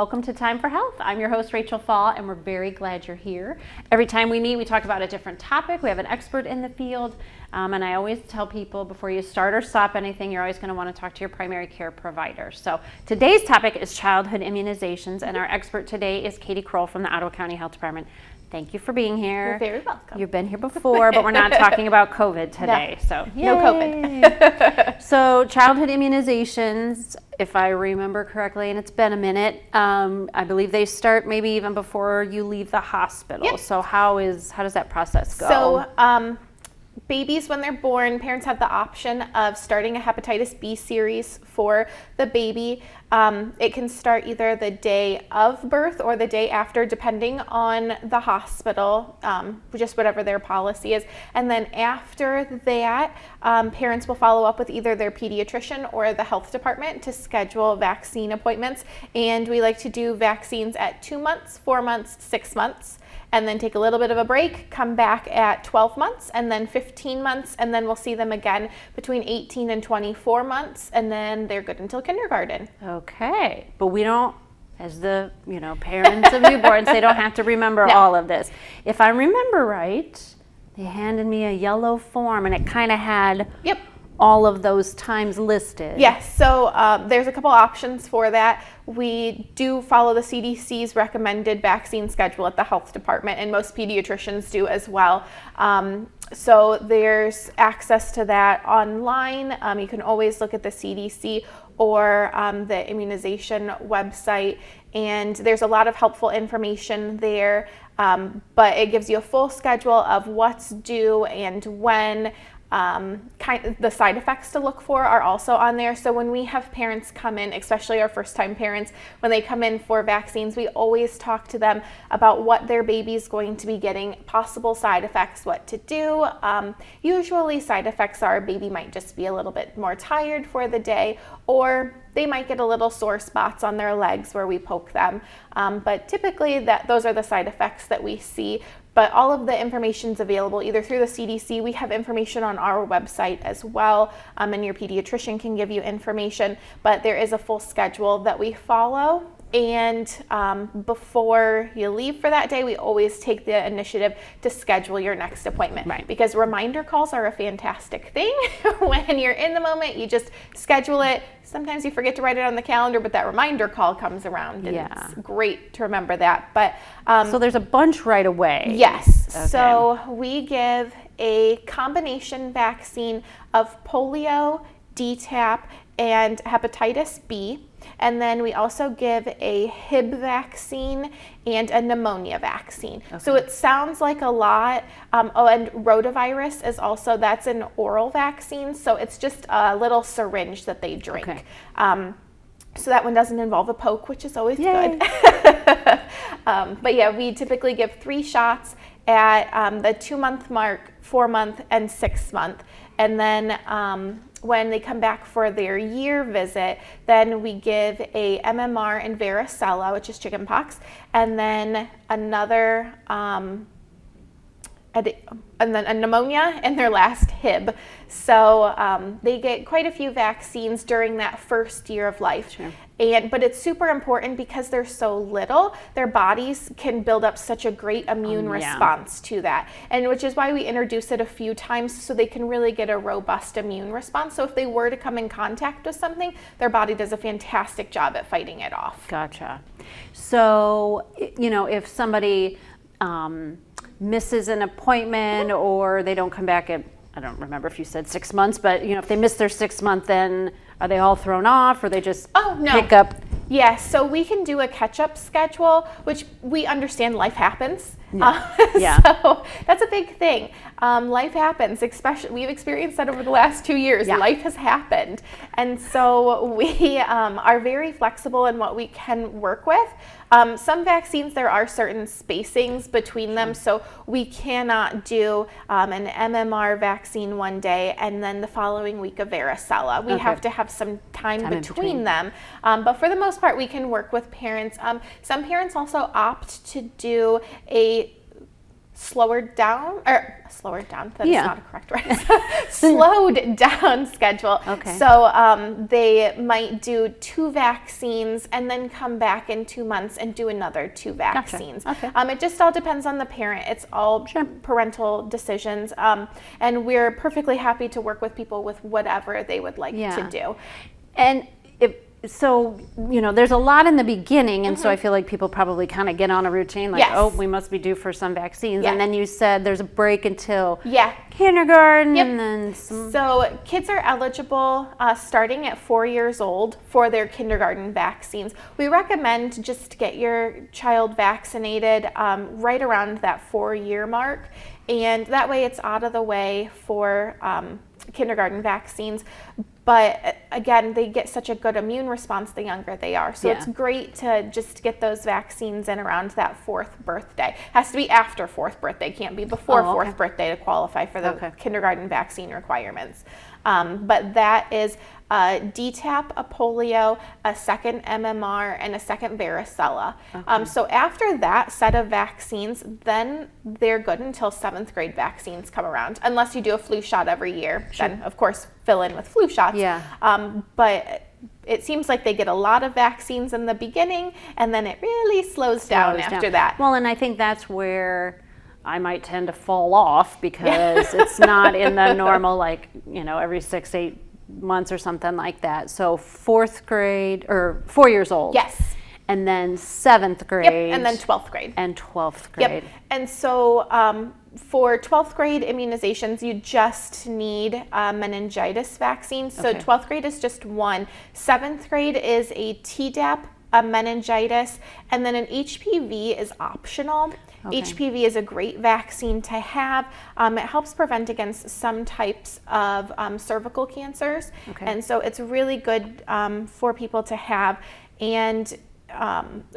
welcome to Time for Health. I'm your host, Rachel Fall, and we're very glad you're here. Every time we meet, we talk about a different topic. We have an expert in the field, and I always tell people before you start or stop anything, you're always going to want to talk to your primary care provider. So today's topic is childhood immunizations, and our expert today is Katie Crowell from the Ottawa County Health Department. Thank you for being here. You're very welcome. You've been here before, but we're not talking about COVID today. No. So No COVID. So childhood immunizations, if I remember correctly, and it's been a minute, I believe they start maybe even before you leave the hospital. Yep. So how does that process go? So babies, when they're born, parents have the option of starting a hepatitis B series for the baby. It can start either the day of birth or the day after, depending on the hospital, just whatever their policy is. And then after that, parents will follow up with either their pediatrician or the health department to schedule vaccine appointments. And we like to do vaccines at 2 months, 4 months, 6 months. And then take a little bit of a break, come back at 12 months and then 15 months, and then we'll see them again between 18 and 24 months, and then they're good until kindergarten. Okay, but we don't, as the parents of newborns, they don't have to remember all of this. If I remember right, they handed me a yellow form, and it kind of had all of those times listed. Yes, so there's a couple options for that. We do follow the CDC's recommended vaccine schedule at the health department, and most pediatricians do as well. So there's access to that online. You can always look at the CDC or the immunization website, and there's a lot of helpful information there, but it gives you a full schedule of what's due and when. The side effects to look for are also on there. So when we have parents come in, especially our first-time parents, when they come in for vaccines, we always talk to them about what their baby's going to be getting, possible side effects, what to do. Usually side effects are baby might just be a little bit more tired for the day, or they might get a little sore spots on their legs where we poke them. But typically those are the side effects that we see. But all of the information is available either through the CDC. We have information on our website as well, and your pediatrician can give you information. But there is a full schedule that we follow. And before you leave for that day, we always take the initiative to schedule your next appointment. Right. Because reminder calls are a fantastic thing. When you're in the moment, you just schedule it. Sometimes you forget to write it on the calendar, but that reminder call comes around, and it's great to remember that. But so there's a bunch right away. Yes. Okay. So we give a combination vaccine of polio, DTaP, and hepatitis B. And then we also give a Hib vaccine and a pneumonia vaccine. Okay. So it sounds like a lot. And rotavirus is also, that's an oral vaccine. So it's just a little syringe that they drink. Okay. So that one doesn't involve a poke, which is always good. But yeah, we typically give 3 shots at the 2-month mark, 4-month, and 6-month. And then when they come back for their year visit, then we give a MMR and varicella, which is chickenpox, and then another, and then a pneumonia and their last Hib. So they get quite a few vaccines during that first year of life. Sure. But it's super important because they're so little, their bodies can build up such a great immune response to that. And which is why we introduce it a few times so they can really get a robust immune response. So if they were to come in contact with something, their body does a fantastic job at fighting it off. Gotcha. So, if somebody misses an appointment or they don't come back at, I don't remember if you said 6 months, but if they miss their 6 month, then are they all thrown off, or they just pick up? Yes, so we can do a catch-up schedule, which we understand life happens. So that's a big thing. Life happens, especially we've experienced that over the last 2 years. Life has happened. And so we are very flexible in what we can work with. Some vaccines, there are certain spacings between them, so we cannot do an MMR vaccine one day and then the following week a varicella. We have to have some time between them. But for the most part, we can work with parents. Some parents also opt to do a slowed down, that's Yeah. not a correct word, slowed down schedule. Okay. So they might do 2 vaccines and then come back in 2 months and do another 2 vaccines. Okay. It just all depends on the parent. It's all parental decisions. And we're perfectly happy to work with people with whatever they would like to do. And so, there's a lot in the beginning, and so I feel like people probably kind of get on a routine, like, oh, we must be due for some vaccines. And then you said there's a break until kindergarten, and then some. So kids are eligible starting at 4 years old for their kindergarten vaccines. We recommend to just get your child vaccinated right around that 4-year mark, and that way it's out of the way for kindergarten vaccines. But again, they get such a good immune response the younger they are. So it's great to just get those vaccines in around that 4th birthday. Has to be after 4th birthday. Can't be before 4th birthday to qualify for the kindergarten vaccine requirements. But that is DTaP, a polio, a second MMR, and a second varicella. So after that set of vaccines, then they're good until 7th grade vaccines come around, unless you do a flu shot every year. Then, of course, fill in with flu shots. But it seems like they get a lot of vaccines in the beginning, and then it really slows down after that. Well, and I think that's where I might tend to fall off, because it's not in the normal, like, every 6-8 months or something like that. So 4th grade, or 4 years old. Yes. And then 7th grade. And then 12th grade. And 12th grade. And so for 12th grade immunizations, you just need meningitis vaccine. So 12th grade is just one. 7th grade is a Tdap, a meningitis, and then an HPV is optional. HPV is a great vaccine to have. It helps prevent against some types of cervical cancers. And so it's really good for people to have. And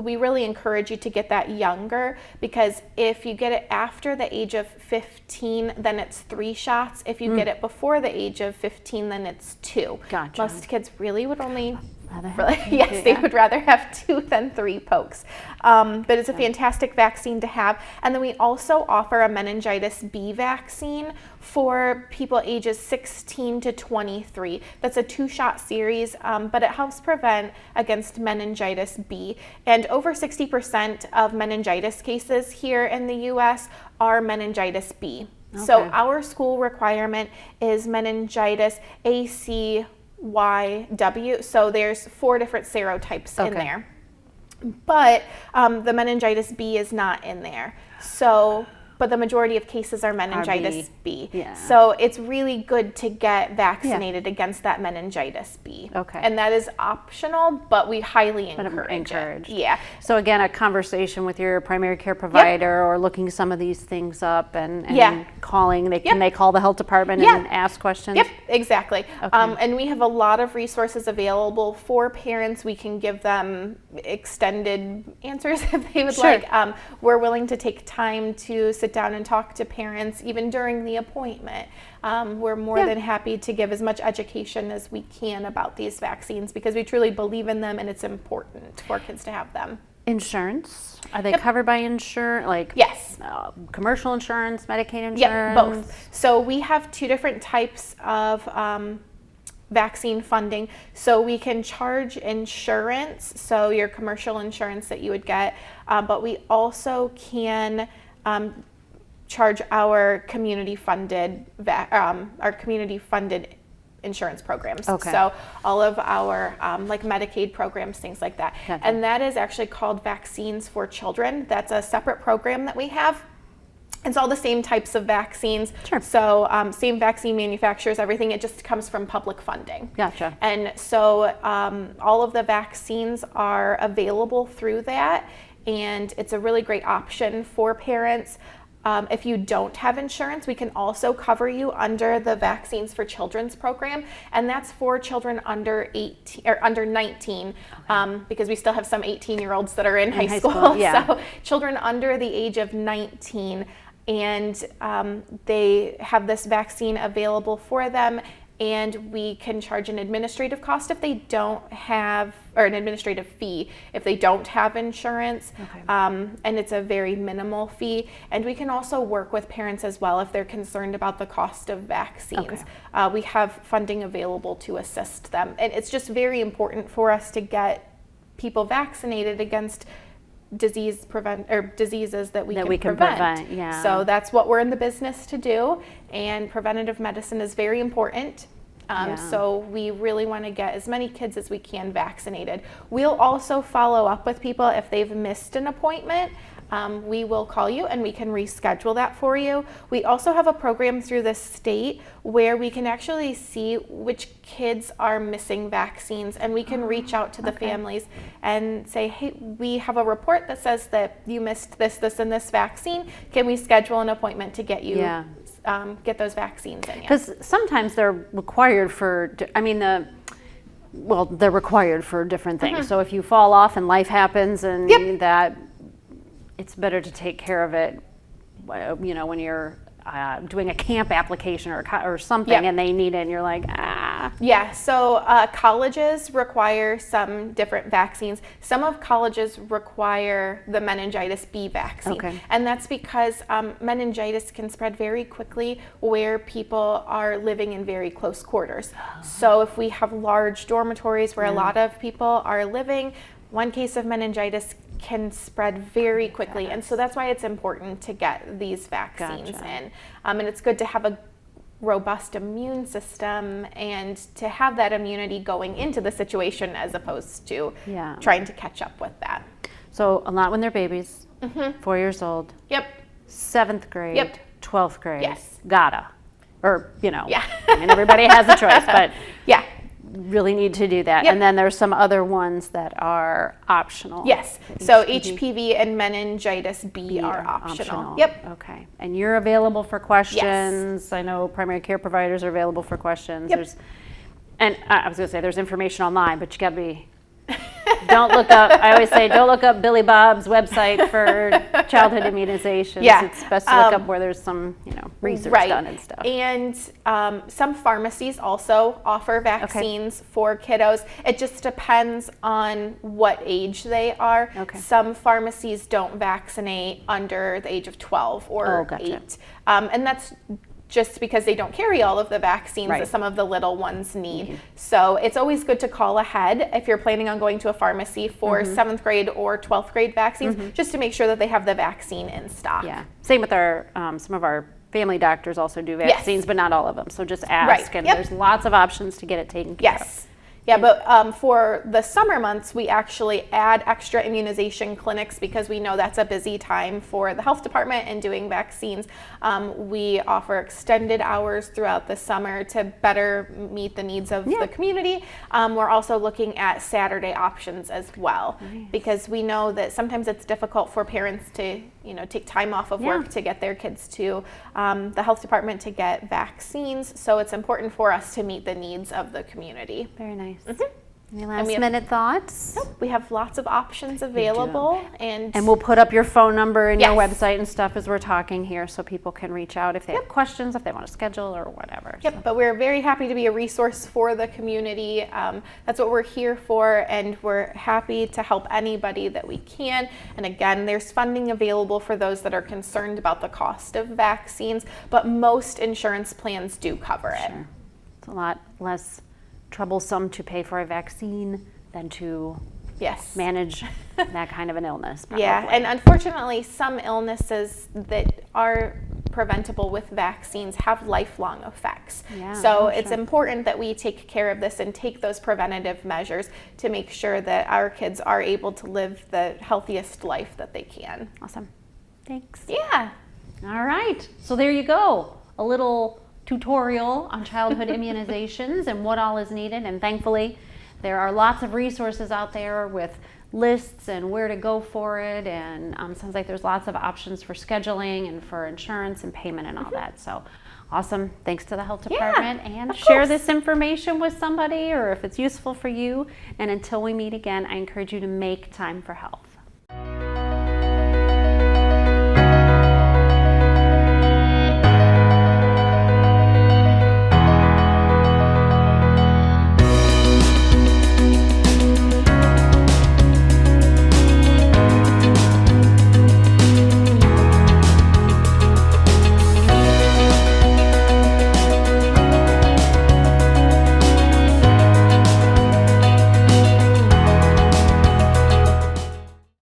we really encourage you to get that younger, because if you get it after the age of 15, then it's 3 shots. If you get it before the age of 15, then it's 2. Gotcha. Most kids really would only they would rather have 2 than 3 pokes. But it's a fantastic vaccine to have. And then we also offer a meningitis B vaccine for people ages 16 to 23. That's a 2-shot series, but it helps prevent against meningitis B. And over 60% of meningitis cases here in the U.S. are meningitis B. So our school requirement is meningitis ACYW. So there's 4 different serotypes in there, but the meningitis B is not in there. So, but the majority of cases are meningitis B. So it's really good to get vaccinated against that meningitis B. And that is optional, but we highly encourage it. So again, a conversation with your primary care provider, or looking some of these things up, and calling. Can they call the health department and ask questions? Exactly. And we have a lot of resources available for parents. We can give them extended answers if they would like. We're willing to take time to sit down and talk to parents even during the appointment. We're more than happy to give as much education as we can about these vaccines, because we truly believe in them and it's important for kids to have them. Insurance? Are they covered by insurance? Like commercial insurance, Medicaid insurance? Both. So we have 2 different types of vaccine funding. So we can charge insurance, so your commercial insurance that you would get, but we also can charge our community funded insurance programs. So all of our like Medicaid programs, things like that. And that is actually called Vaccines for Children. That's a separate program that we have. It's all the same types of vaccines. So same vaccine manufacturers, everything. It just comes from public funding. And so all of the vaccines are available through that, and it's a really great option for parents. If you don't have insurance, we can also cover you under the Vaccines for Children's program, and that's for children under 18 or under 19, because we still have some 18-year-olds that are in high school. So children under the age of 19, and they have this vaccine available for them. and we can charge an administrative cost if they don't have, or an administrative fee if they don't have insurance. Okay. And it's a very minimal fee. And we can also work with parents as well if they're concerned about the cost of vaccines. Okay. We have funding available to assist them. And it's just very important for us to get people vaccinated against diseases that we can prevent. Yeah. So that's what we're in the business to do, and preventative medicine is very important. So we really want to get as many kids as we can vaccinated. We'll also follow up with people if they've missed an appointment. We will call you and we can reschedule that for you. We also have a program through the state where we can actually see which kids are missing vaccines, and we can reach out to the families and say, hey, we have a report that says that you missed this, this, and this vaccine. Can we schedule an appointment to get you get those vaccines in you? Because sometimes they're required for, they're required for different things. So if you fall off and life happens and that, it's better to take care of it, when you're doing a camp application or something and they need it and you're like, Yeah, so colleges require some different vaccines. Some of colleges require the meningitis B vaccine. Okay. And that's because meningitis can spread very quickly where people are living in very close quarters. So if we have large dormitories where a lot of people are living, one case of meningitis can spread very quickly. And so that's why it's important to get these vaccines in. And it's good to have a robust immune system and to have that immunity going into the situation as opposed to trying to catch up with that. So a lot when they're babies, 4 years old. Yep. 7th grade, 12th grade. Yes. Gotta. Or, I mean, everybody has a choice, but really need to do that. And then there's some other ones that are optional. Yes. So HPV and meningitis B are optional. Yep. Okay. And you're available for questions. Yes. I know primary care providers are available for questions. And I was going to say there's information online, but you got to be don't look up, I always say, don't look up Billy Bob's website for childhood immunizations. Yeah. It's best to look up where there's some, research done and stuff. And some pharmacies also offer vaccines for kiddos. It just depends on what age they are. Okay. Some pharmacies don't vaccinate under the age of 12 or 8. And that's just because they don't carry all of the vaccines that some of the little ones need. So it's always good to call ahead if you're planning on going to a pharmacy for 7th grade or 12th grade vaccines, just to make sure that they have the vaccine in stock. Yeah. Same with our, some of our family doctors also do vaccines, but not all of them. So just ask, and there's lots of options to get it taken care of. Yeah, but for the summer months, we actually add extra immunization clinics because we know that's a busy time for the health department and doing vaccines. We offer extended hours throughout the summer to better meet the needs of the community. We're also looking at Saturday options as well because we know that sometimes it's difficult for parents to take time off of work to get their kids to the health department to get vaccines. So it's important for us to meet the needs of the community. Very nice. Any last minute thoughts? Nope. We have lots of options available. And we'll put up your phone number and your website and stuff as we're talking here so people can reach out if they have questions, if they want to schedule or whatever. But we're very happy to be a resource for the community. That's what we're here for, and we're happy to help anybody that we can. And again, there's funding available for those that are concerned about the cost of vaccines, but most insurance plans do cover it. It's a lot less troublesome to pay for a vaccine than to manage that kind of an illness. Probably. And unfortunately, some illnesses that are preventable with vaccines have lifelong effects. So it's important that we take care of this and take those preventative measures to make sure that our kids are able to live the healthiest life that they can. Awesome. Thanks. Yeah. All right. So there you go. A little tutorial on childhood immunizations and what all is needed, and thankfully there are lots of resources out there with lists and where to go for it, and sounds like there's lots of options for scheduling and for insurance and payment and all that. So awesome. Thanks to the health department, and share this information with somebody or if it's useful for you, and until we meet again, I encourage you to make time for health.